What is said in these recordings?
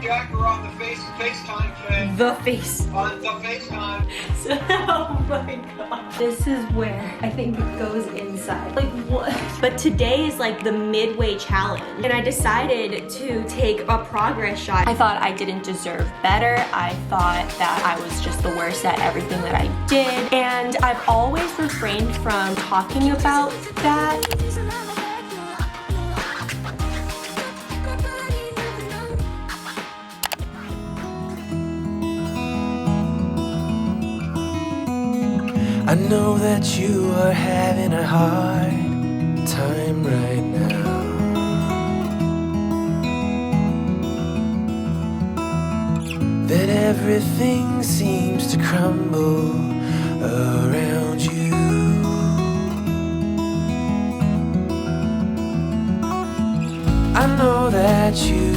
Jack, we're on the FaceTime thing. The face. On the FaceTime. So, oh my god. This is where I think it goes inside. Like what? But today is like the midway challenge. And I decided to take a progress shot. I thought I didn't deserve better. I thought that I was just the worst at everything that I did. And I've always refrained from talking about that. I know that you are having a hard time right now. That everything seems to crumble around you. I know that you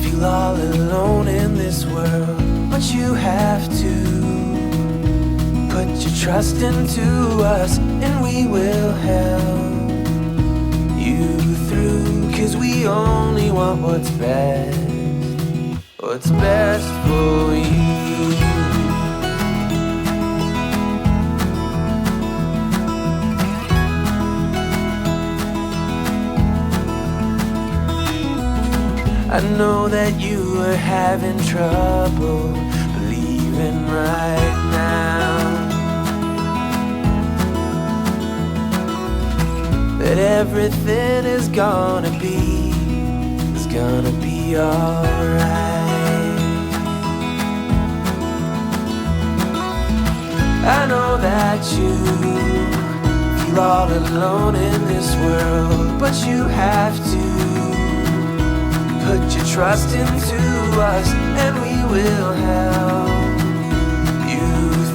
feel all alone in this world, but you have to put your trust into us, and we will help you through. 'Cause we only want what's best for you. I know that you are having trouble believing right now that everything is gonna be alright. I know that you feel all alone in this world, but you have to put your trust into us, and we will help you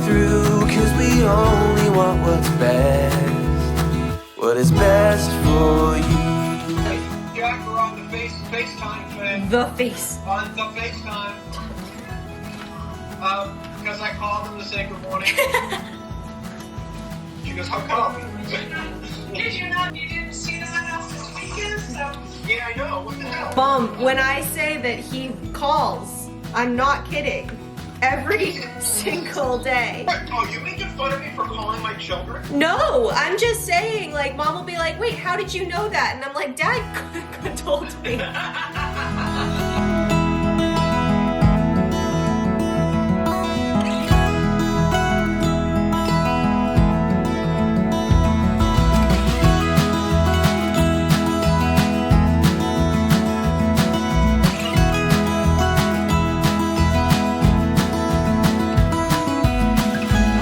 through. 'Cause we only want what's best, what is best for you. Jack, we're on the FaceTime thing. The face. On the FaceTime. Because I called him to say good morning. She goes, how come? Did you not? You didn't see the one else this weekend? So. Yeah, I know. What the hell? Mom, when I say that he calls, I'm not kidding. Every single day. What? Oh, you making fun of me for calling my children? No, I'm just saying, like, Mom will be like, wait, how did you know that? And I'm like, Dad told me.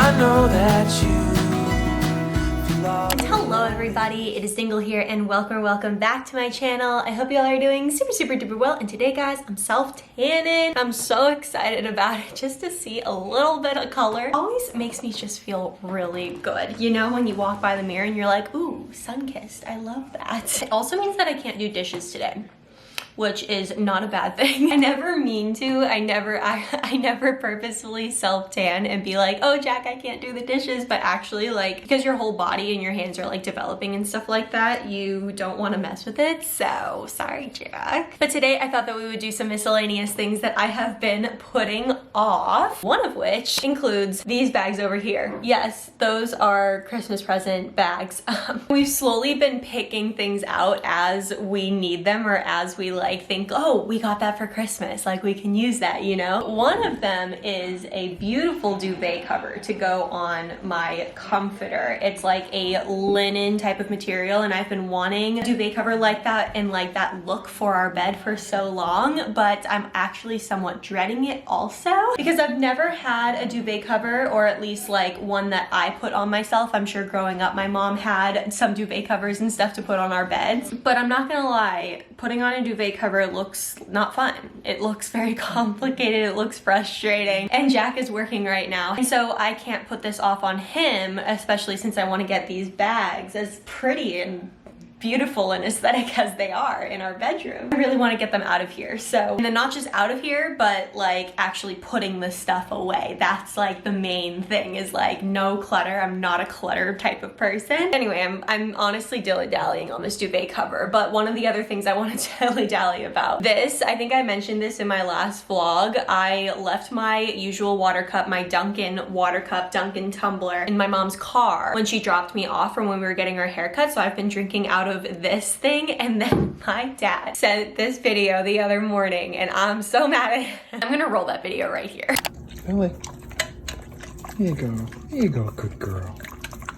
I know that you feel all Hello everybody, it is Dingle here and welcome back to my channel. I hope you all are doing super duper well, and today guys, I'm self-tanning. I'm so excited about it just to see a little bit of color. It always makes me just feel really good. You know, when you walk by the mirror and you're like, ooh, sun-kissed, I love that. It also means that I can't do dishes today, which is not a bad thing. I never mean to. I never purposefully self-tan and be like, oh Jack, I can't do the dishes, but actually, like, because your whole body and your hands are like developing and stuff like that, you don't want to mess with it. So sorry, Jack. But today I thought that we would do some miscellaneous things that I have been putting off. One of which includes these bags over here. Yes, those are Christmas present bags. We've slowly been picking things out as we need them, or as we like think, oh, we got that for Christmas, like we can use that, you know? One of them is a beautiful duvet cover to go on my comforter. It's like a linen type of material, and I've been wanting a duvet cover like that and like that look for our bed for so long, but I'm actually somewhat dreading it also because I've never had a duvet cover, or at least like one that I put on myself. I'm sure growing up my mom had some duvet covers and stuff to put on our beds, but I'm not gonna lie, putting on a duvet cover looks not fun. It looks very complicated, it looks frustrating, and Jack is working right now, and so I can't put this off on him, especially since I want to get these bags as pretty and beautiful and aesthetic as they are in our bedroom. I really want to get them out of here. So, and then not just out of here, but like actually putting the stuff away. That's like the main thing, is like no clutter. I'm not a clutter type of person. Anyway, I'm honestly dilly-dallying on this duvet cover, but one of the other things I want to dilly-dally about this, I think I mentioned this in my last vlog, I left my usual water cup, my Dunkin' water cup, Dunkin' tumbler, in my mom's car when she dropped me off from when we were getting our haircut. So I've been drinking out of this thing, and then my dad sent this video the other morning, and I'm so mad at him. I'm gonna roll that video right here. Belly, here you go. Here you go, good girl.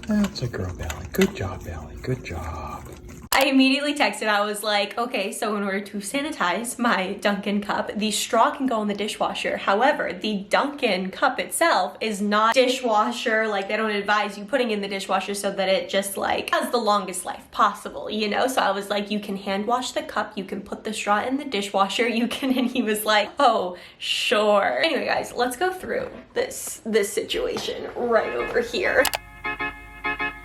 That's a girl, Belly. Good job, Belly. Good job. I immediately texted, I was like, okay, so in order to sanitize my Dunkin' cup, the straw can go in the dishwasher. However, the Dunkin' cup itself is not dishwasher, like they don't advise you putting in the dishwasher so that it just like has the longest life possible, you know? So I was like, you can hand wash the cup, you can put the straw in the dishwasher, you can, and he was like, oh, sure. Anyway, guys, let's go through this situation right over here.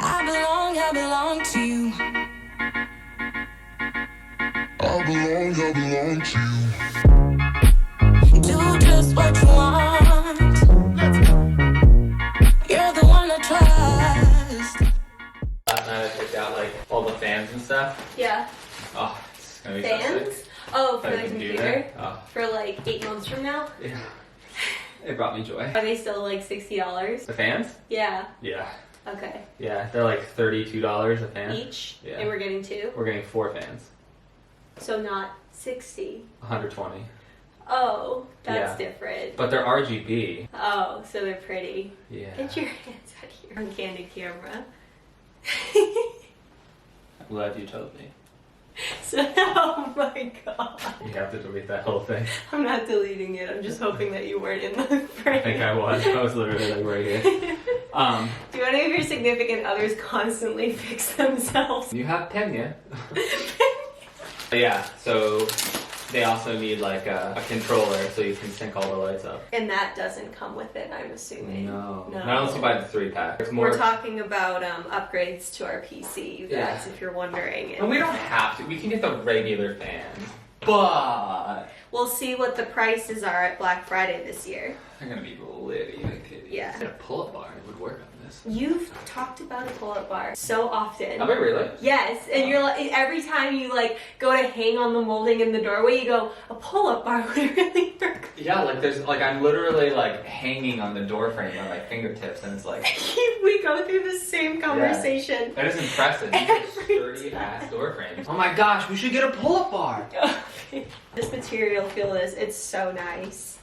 I belong to you. I belong to you. Do just what you want. You're the one I trust. Last night I picked out like all the fans and stuff. Yeah. Oh, it's gonna be so Fans? sick. Oh, for For the the computer? computer? Oh. For like 8 months from now? Yeah. It brought me joy. Are they still like $60? The fans? Yeah. Yeah. Okay. Yeah, they're like $32 a fan. Each? Yeah. And we're getting 2? We're getting 4 fans. So not 60. 120. Oh, that's Yeah. different. But they're RGB. Oh, so they're pretty. Yeah. Get your hands out here on candid camera. I'm glad you told me. So, oh my god. You have to delete that whole thing. I'm not deleting it. I'm just hoping that you weren't in the frame. I think I was. I was literally like right here. Do any of your significant others constantly fix themselves? You have Pena. Yeah, so they also need like a controller so you can sync all the lights up. And that doesn't come with it, I'm assuming. No. Not unless you buy the 3-pack. It's more. We're talking about upgrades to our PC, you guys, Yeah. if you're wondering. And we don't have to. We can get the regular fans. But We'll see what the prices are at Black Friday this year. they're gonna be litty. Yeah. A pull-up bar would work on this. You've talked about a pull-up bar so often. Have I really? Yes, and you're like, every time you like go to hang on the molding in the doorway, you go, a pull-up bar would really work. Yeah, like there's like I'm literally like hanging on the door frame on my fingertips, and it's like We go through the same conversation. that is impressive. These are sturdy ass door frames. Oh my gosh, we should get a pull-up bar. This material, feel this, it's so nice.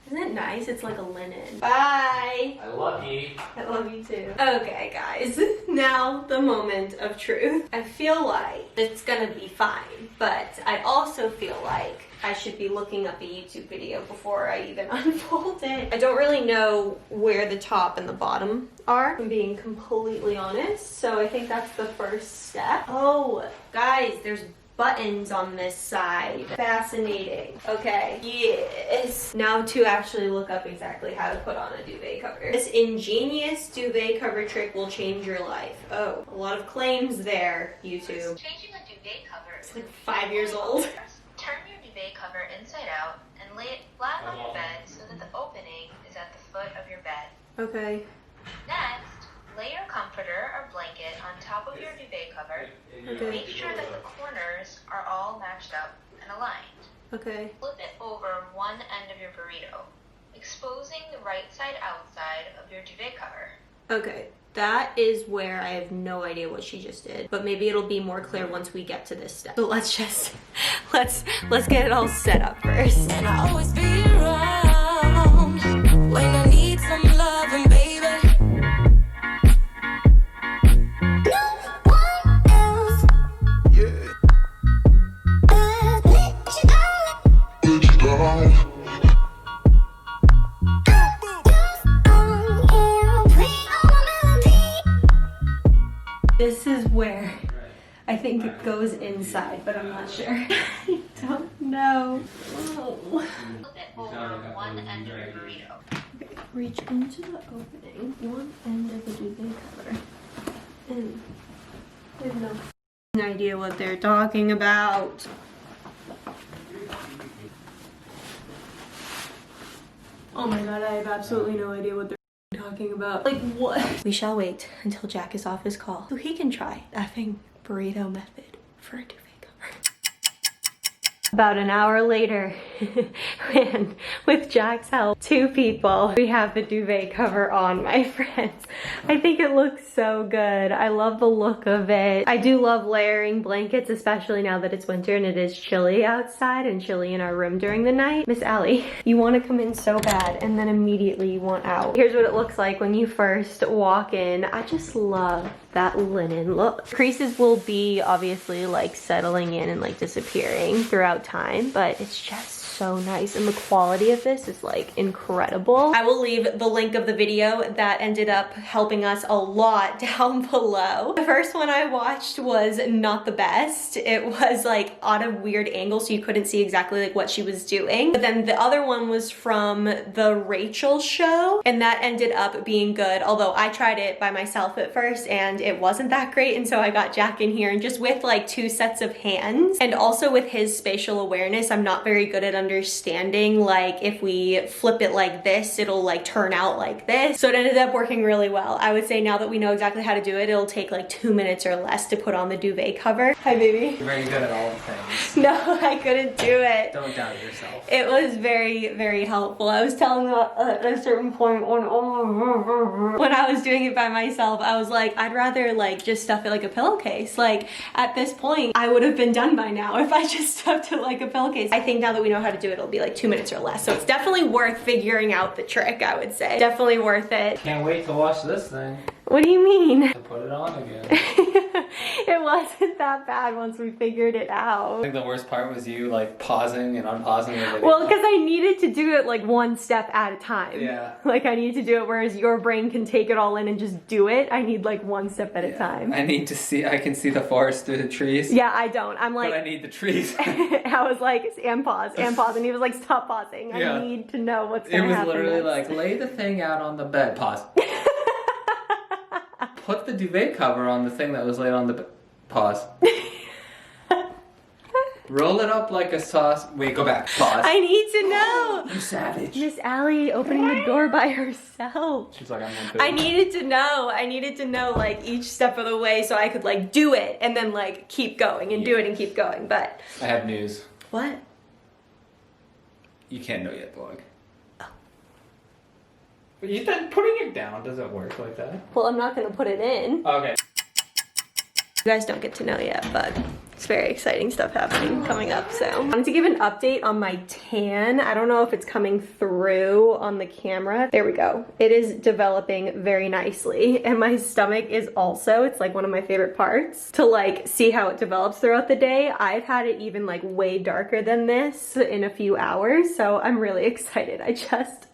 Isn't it nice? It's like a linen. Bye! I love you. I love you too. Okay guys, now the moment of truth. I feel like it's gonna be fine, but I also feel like I should be looking up a YouTube video before I even unfold it. I don't really know where the top and the bottom are, if I'm being completely honest, so I think that's the first step. Oh, guys, there's buttons on this side. Fascinating. Okay, yes. Now to actually look up exactly how to put on a duvet cover. This ingenious duvet cover trick will change your life. Oh, a lot of claims there, YouTube. Changing a duvet cover. It's like 5 years old. Turn your duvet cover inside out and lay it flat on your bed so that the opening is at the foot of your bed. Okay. Next, lay your comforter or blanket on top of your duvet cover. Okay. Make sure that the corners are all matched up and aligned. Okay. Flip it over one end of your burrito, exposing the right side outside of your duvet cover. Okay. That is where I have no idea what she just did, but maybe it'll be more clear once we get to this step. So let's get it all set up first. And I'll always be around when I need some loving, baby. This is where I think it goes inside, but I'm not sure. I don't know. Oh. Flip it over one end of your burrito. Okay, reach into the opening, one end of the duvet cover, and there's no No idea what they're talking about. Oh my god, I have absolutely no idea what they're talking about. Like, what? We shall wait until Jack is off his call so he can try effing burrito method for a duvet cover. About an hour later, and with Jack's help, 2 people, we have the duvet cover on, my friends. I think it looks so good. I love the look of it. I do love layering blankets, especially now that it's winter and it is chilly outside and chilly in our room during the night. Miss Allie, you want to come in so bad and then immediately you want out. Here's what it looks like when you first walk in. I just love that linen look. Creases will be obviously like settling in and like disappearing throughout time, but it's just so nice, and the quality of this is like incredible. I will leave the link of the video that ended up helping us a lot down below. The first one I watched was not the best. It was like on a weird angle, so you couldn't see exactly like what she was doing. But then the other one was from the Rachel show, and that ended up being good, although I tried it by myself at first and it wasn't that great, and so I got Jack in here, and just with like 2 sets of hands and also with his spatial awareness, I'm not very good at understanding like if we flip it like this it'll like turn out like this, so it ended up working really well. I would say now that we know exactly how to do it, it'll take like 2 minutes or less to put on the duvet cover. Hi baby. You're very good at all the things. No, I couldn't do it. Don't doubt yourself. It was very, very helpful. I was telling them at a certain point when I was doing it by myself, I was like, I'd rather like just stuff it like a pillowcase. Like at this point, I would have been done by now if I just stuffed it like a pillowcase. I think now that we know how to do it, it'll be like 2 minutes or less. So it's definitely worth figuring out the trick, I would say. Definitely worth it. Can't wait to watch this thing. What do you mean? To put it on again. It wasn't that bad once we figured it out. I think the worst part was you like pausing and unpausing the video. Well, because I needed to do it like 1 step at a time. Yeah. Like I needed to do it, whereas your brain can take it all in and just do it. I need like 1 step at a time. I need to see, I can see the forest through the trees. Yeah, I don't. I'm like, but I need the trees. I was like, and pause, and pause. And he was like, stop pausing. Yeah. I need to know what's going to happen. It was literally next. like, lay the thing out on the bed. Pause. Put the duvet cover on the thing that was laid on the bed. Pause. Roll it up like a sauce. Wait, go back. Pause. I need to know. You savage. Miss Allie opening the door by herself. She's like, I'm gonna do it. I needed to know like each step of the way so I could like do it and then like keep going and do it and keep going. But I have news. what? You can't know yet, vlog. Oh. But you said putting it down doesn't work like that. Well, I'm not gonna put it in. Okay. You guys don't get to know yet, but it's very exciting stuff happening coming up. So I wanted to give an update on my tan. I don't know if it's coming through on the camera. There we go. It is developing very nicely, and my stomach is also, it's like one of my favorite parts to like see how it develops throughout the day. I've had it even like way darker than this in a few hours, so I'm really excited. I just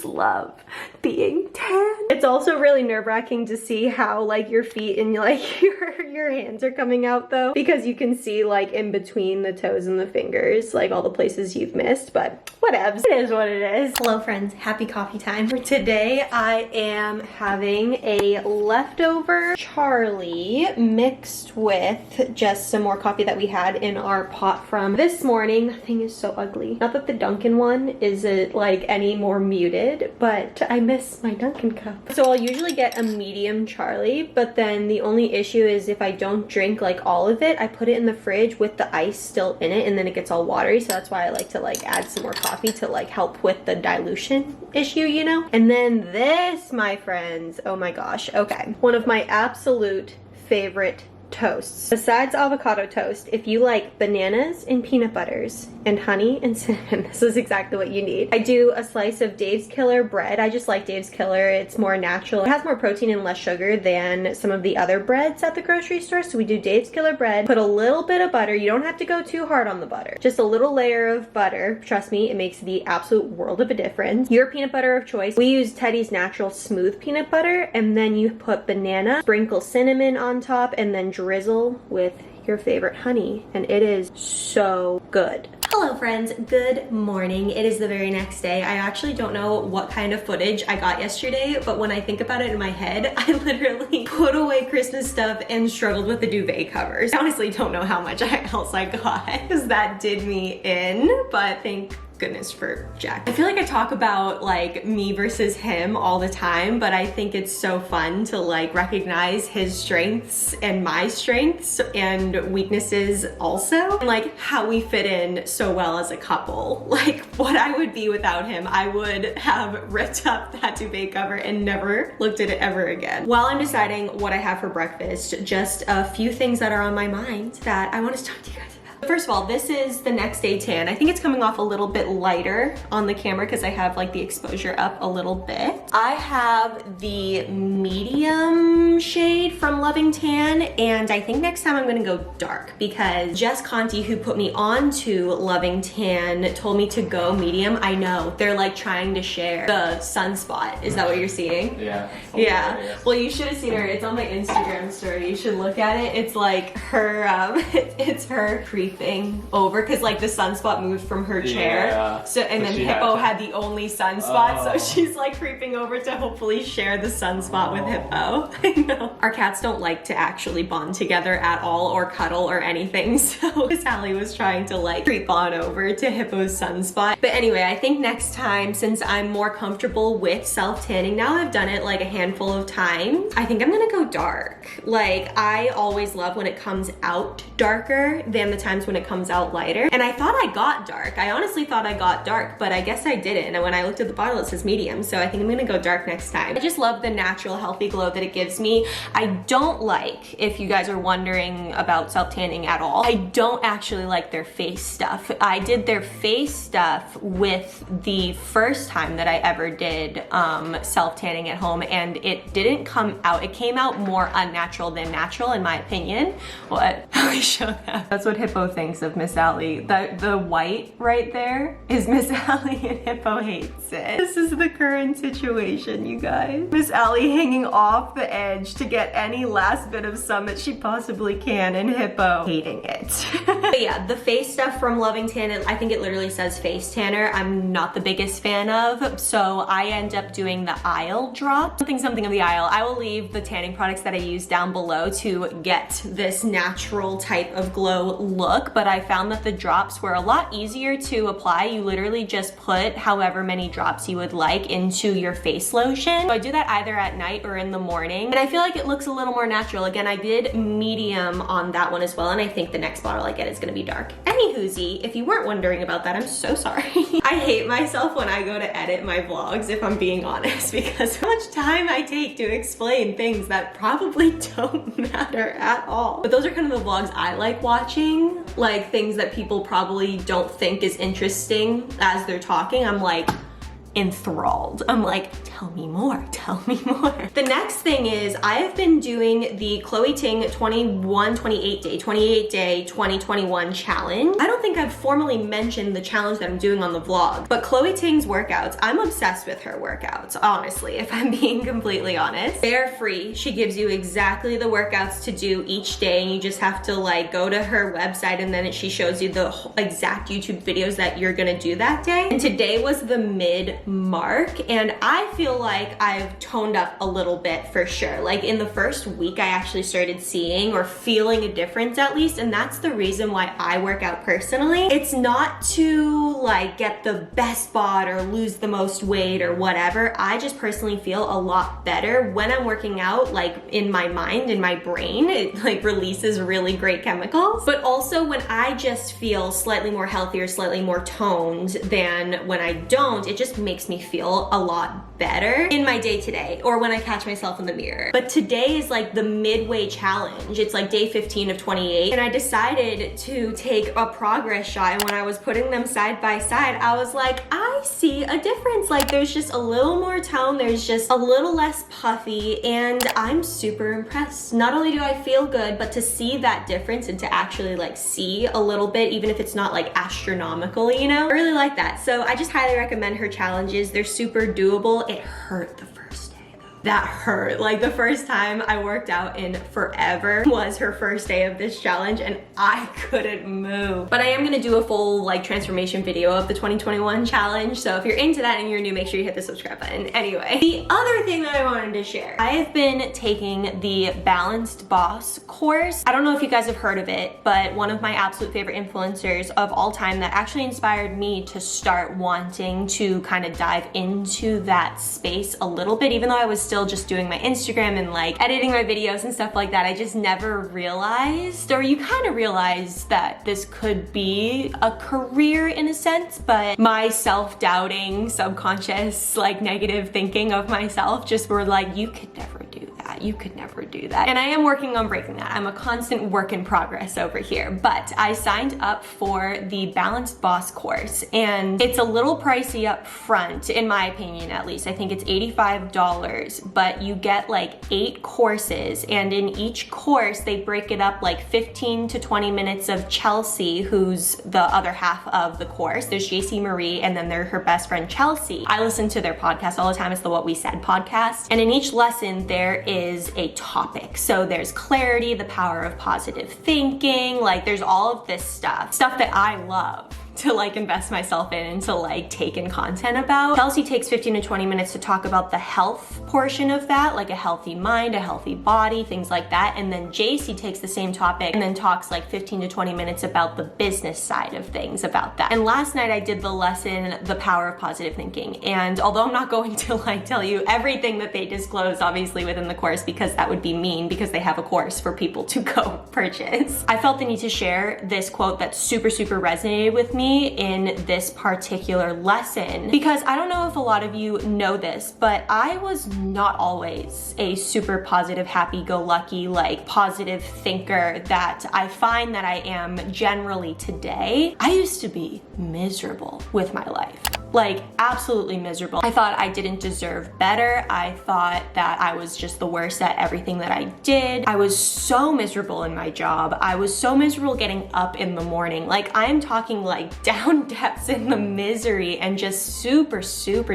love being tan. It's also really nerve-wracking to see how like your feet and like your hands are coming out though, because you can see like in between the toes and the fingers like all the places you've missed, but whatevs. It is what it is. Hello friends, happy coffee time. For today I am having a leftover Charlie mixed with just some more coffee that we had in our pot from this morning. That thing is so ugly. Not that the Dunkin' one isn't like any more muted, but I miss my Dunkin' cup. So I'll usually get a medium Charlie, but then the only issue is if I don't drink like all of it, I put it in the fridge with the ice still in it and then it gets all watery. So that's why I like to like add some more coffee to like help with the dilution issue, you know? And then this, my friends, oh my gosh. Okay, one of my absolute favorite toasts. Besides avocado toast, if you like bananas and peanut butters and honey and cinnamon, this is exactly what you need. I do a slice of Dave's Killer bread. I just like Dave's Killer. It's more natural. It has more protein and less sugar than some of the other breads at the grocery store. So we do Dave's Killer bread, put a little bit of butter. You don't have to go too hard on the butter. Just a little layer of butter. Trust me, it makes the absolute world of a difference. Your peanut butter of choice. We use Teddy's Natural Smooth peanut butter, and then you put banana, sprinkle cinnamon on top, and then drizzle with your favorite honey, and it is so good. Hello friends, good morning. It is the very next day. I actually don't know what kind of footage I got yesterday, but when I think about it in my head, I literally put away Christmas stuff and struggled with the duvet covers. I honestly don't know how much else I got because that did me in, but thank goodness for Jack. I feel like I talk about like me versus him all the time, but I think it's so fun to like recognize his strengths and my strengths and weaknesses also, and like how we fit in so well as a couple. Like what I would be without him, I would have ripped up that duvet cover and never looked at it ever again. While I'm deciding what I have for breakfast, just a few things that are on my mind that I want to talk to you guys about. First of all, this is the next day tan. I think it's coming off a little bit lighter on the camera because I have like the exposure up a little bit. I have the medium shade from Loving Tan, and I think next time I'm gonna go dark because Jess Conti, who put me on to Loving Tan, told me to go medium. I know, they're like trying to share the sunspot. Is that what you're seeing? Yeah. Yeah. Well, you should have seen her. It's on my Instagram story. You should look at it. It's like her, it's her creeping over because like the sunspot moved from her chair. Yeah. So and then Hippo had the only sunspot, so she's like creeping over to hopefully share the sunspot with Hippo. I know. Our cats don't like to actually bond together at all or cuddle or anything, so Sally was trying to like creep on over to Hippo's sunspot. But anyway, I think next time, since I'm more comfortable with self-tanning, now I've done it like a handful of times, I think I'm gonna go dark. Like I always love when it comes out darker than the times when it comes out lighter. And I thought I got dark. I honestly thought I got dark, but I guess I didn't. And when I looked at the bottle, it says medium. So I think I'm gonna go dark next time. I just love the natural healthy glow that it gives me. I don't like, if you guys are wondering about self-tanning at all, I don't actually like their face stuff. I did their face stuff with the first time that I ever did self-tanning at home, and it didn't come out. It came out more unnatural than natural, in my opinion. What? Let me show that. That's what Hippo thinks of Miss Allie. The white right there is Miss Allie, and Hippo hates it. This is the current situation, you guys. Miss Allie hanging off the edge to get any last bit of sun that she possibly can, and Hippo hating it. But yeah, the face stuff from Loving Tan, I think it literally says face tanner. I'm not the biggest fan of, so I end up doing the Isle drop. Something of the Isle. I will leave the tanning products that I use down below to get this natural type of glow look, but I found that the drops were a lot easier to apply. You literally just put however many drops you would like into your face lotion. So I do that either at night or in the morning, and I feel like it looks a little more natural. Again, I did medium on that one as well, and I think the next bottle I get is gonna be dark. Anywhoosie, if you weren't wondering about that, I'm so sorry. I hate myself when I go to edit my vlogs, if I'm being honest, because how much time I take to explain things that probably don't matter at all. But those are kind of the vlogs I like watching, like things that people probably don't think is interesting as they're talking. I'm like enthralled. I'm like, tell me more, tell me more. The next thing is I have been doing the Chloe Ting 28 day 2021 challenge. I don't think I've formally mentioned the challenge that I'm doing on the vlog, but Chloe Ting's workouts, I'm obsessed with her workouts, honestly, if I'm being completely honest. They're free. She gives you exactly the workouts to do each day, and you just have to like go to her website, and then she shows you the exact YouTube videos that you're gonna do that day. And today was the mid mark, and I feel like I've toned up a little bit for sure. Like in the first week I actually started seeing or feeling a difference at least, and that's the reason why I work out personally. It's not to like get the best bod or lose the most weight or whatever. I just personally feel a lot better when I'm working out, like in my mind, in my brain. It like releases really great chemicals, but also when I just feel slightly more healthy or slightly more toned than when I don't, it just makes me feel a lot better in my day-to-day or when I catch myself in the mirror. But today is like the midway challenge. It's like day 15 of 28, and I decided to take a progress shot, and when I was putting them side by side, I was like, I see a difference. Like there's just a little more tone, there's just a little less puffy, and I'm super impressed. Not only do I feel good, but to see that difference and to actually like see a little bit, even if it's not like astronomical, you know, I really like that. So I just highly recommend her challenges. They're super doable. It hurt the first day though. that hurt. Like the first time I worked out in forever was her first day of this challenge and I couldn't move. But I am gonna do a full like transformation video of the 2021 challenge. So if you're into that and you're new, make sure you hit the subscribe button. Anyway, the other thing that I wanted to share, I have been taking the Balanced Boss course. I don't know if you guys have heard of it, but one of my absolute favorite influencers of all time that actually inspired me to start wanting to kind of dive into that space a little bit, even though I was still just doing my Instagram and like editing my videos and stuff like that. I just never realized, or you kind of realize that this could be a career in a sense, but my self-doubting, subconscious, like negative thinking of myself just were like, you could never do that. You could never do that. And I am working on breaking that. I'm a constant work in progress over here, but I signed up for the Balanced Boss course and it's a little pricey up front, in my opinion at least. I think it's $85, but you get like 8 courses, and in each course they break it up like 15 to 20 minutes of Chelsea, who's the other half of the course. There's JC Marie and then her best friend Chelsea. I listen to their podcast all the time. It's the What We Said podcast. And in each lesson there is a topic. So there's clarity, the power of positive thinking, like there's all of this stuff that I love to like invest myself in and to like take in content about. Chelsea takes 15 to 20 minutes to talk about the health portion of that, like a healthy mind, a healthy body, things like that. And then JC takes the same topic and then talks like 15 to 20 minutes about the business side of things about that. And last night I did the lesson, The Power of Positive Thinking. And although I'm not going to like tell you everything that they disclose obviously within the course, because that would be mean, because they have a course for people to go purchase, I felt the need to share this quote that super resonated with me in this particular lesson, because I don't know if a lot of you know this, but I was not always a super positive, happy-go-lucky, like positive thinker that I find that I am generally today. I used to be miserable with my life. Like absolutely miserable. I thought I didn't deserve better. I thought that I was just the worst at everything that I did. I was so miserable in my job. I was so miserable getting up in the morning. Like I'm talking like down depths in the misery and just super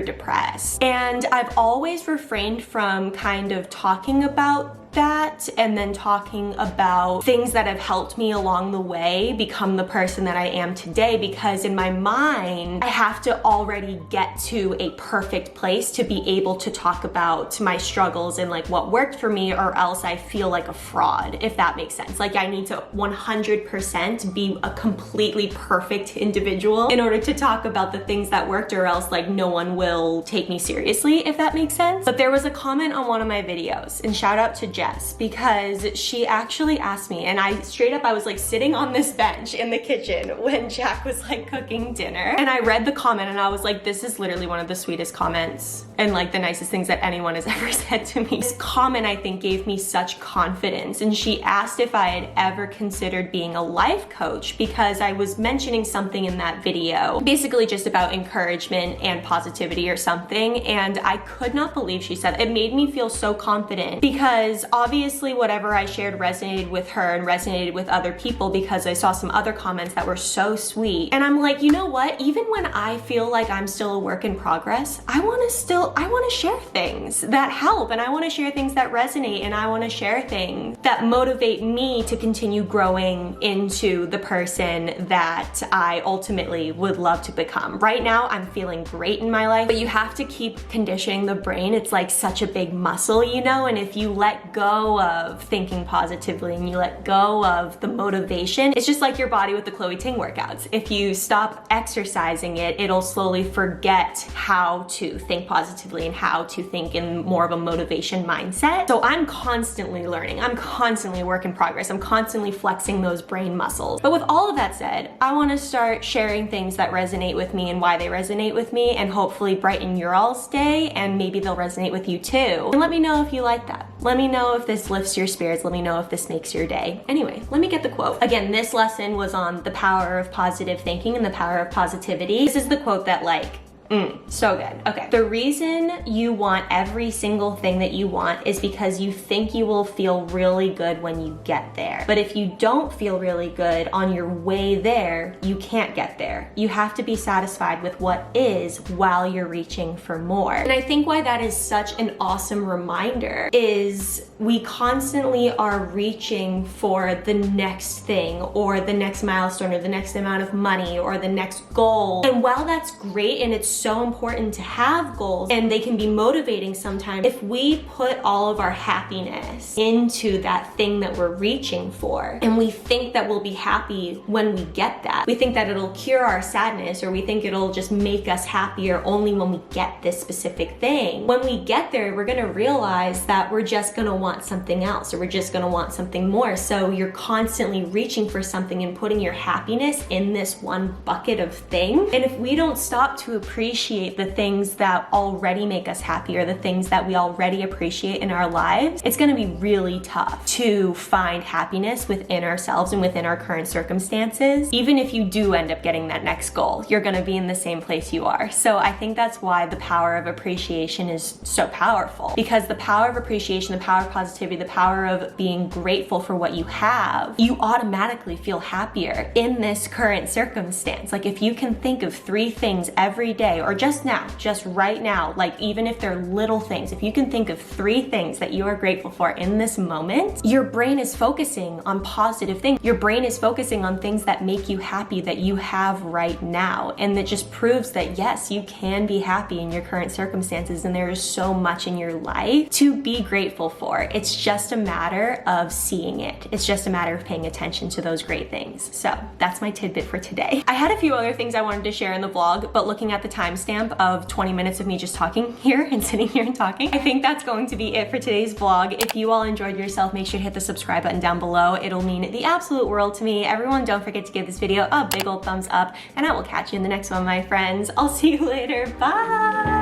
depressed. And I've always refrained from kind of talking about that and then talking about things that have helped me along the way become the person that I am today, because in my mind I have to already get to a perfect place to be able to talk about my struggles and like what worked for me, or else I feel like a fraud, if that makes sense. Like I need to 100% be a completely perfect individual in order to talk about the things that worked, or else like no one will take me seriously, if that makes sense. But there was a comment on one of my videos, and shout out to Jess, because she actually asked me, and I was like sitting on this bench in the kitchen when Jack was like cooking dinner, and I read the comment and I was like, this is literally one of the sweetest comments and like the nicest things that anyone has ever said to me. This comment I think gave me such confidence, and she asked if I had ever considered being a life coach, because I was mentioning something in that video basically just about encouragement and positivity or something, and I could not believe she said it. It made me feel so confident, because obviously whatever I shared resonated with her and resonated with other people, because I saw some other comments that were so sweet. And I'm like, you know what? Even when I feel like I'm still a work in progress, I want to share things that help, and I want to share things that resonate, and I want to share things that motivate me to continue growing into the person that I ultimately would love to become. Right now, I'm feeling great in my life, but you have to keep conditioning the brain. It's like such a big muscle, you know, and if you let go of thinking positively and you let go of the motivation, it's just like your body with the Chloe Ting workouts. If you stop exercising it, it'll slowly forget how to think positively and how to think in more of a motivation mindset. So I'm constantly learning. I'm constantly a work in progress. I'm constantly flexing those brain muscles. But with all of that said, I want to start sharing things that resonate with me and why they resonate with me, and hopefully brighten your all's day, and maybe they'll resonate with you too. And let me know if you like that. Let me know if this lifts your spirits. Let me know if this makes your day. Anyway, let me get the quote. Again, this lesson was on the power of positive thinking and the power of positivity. This is the quote that like, So good. Okay. The reason you want every single thing that you want is because you think you will feel really good when you get there. But if you don't feel really good on your way there, you can't get there. You have to be satisfied with what is while you're reaching for more. And I think why that is such an awesome reminder is we constantly are reaching for the next thing or the next milestone or the next amount of money or the next goal. And while that's great and it's so important to have goals and they can be motivating sometimes, if we put all of our happiness into that thing that we're reaching for and we think that we'll be happy when we get that, we think that it'll cure our sadness or we think it'll just make us happier only when we get this specific thing. When we get there, we're gonna realize that we're just gonna want something else or we're just gonna want something more. So you're constantly reaching for something and putting your happiness in this one bucket of thing. And if we don't stop to appreciate the things that already make us happy or the things that we already appreciate in our lives, it's gonna be really tough to find happiness within ourselves and within our current circumstances. Even if you do end up getting that next goal, you're gonna be in the same place you are. So I think that's why the power of appreciation is so powerful, because the power of appreciation, the power of positivity, the power of being grateful for what you have, you automatically feel happier in this current circumstance. Like if you can think of 3 things every day or just now, just right now, like even if they're little things, if you can think of 3 things that you are grateful for in this moment, your brain is focusing on positive things. Your brain is focusing on things that make you happy that you have right now. And that just proves that yes, you can be happy in your current circumstances and there is so much in your life to be grateful for. It's just a matter of seeing it. It's just a matter of paying attention to those great things. So that's my tidbit for today. I had a few other things I wanted to share in the vlog, but looking at the timestamp of 20 minutes of me just talking here and sitting here and talking, I think that's going to be it for today's vlog. If you all enjoyed yourself, make sure to hit the subscribe button down below. It'll mean the absolute world to me. Everyone, don't forget to give this video a big old thumbs up, and I will catch you in the next one, my friends. I'll see you later. Bye!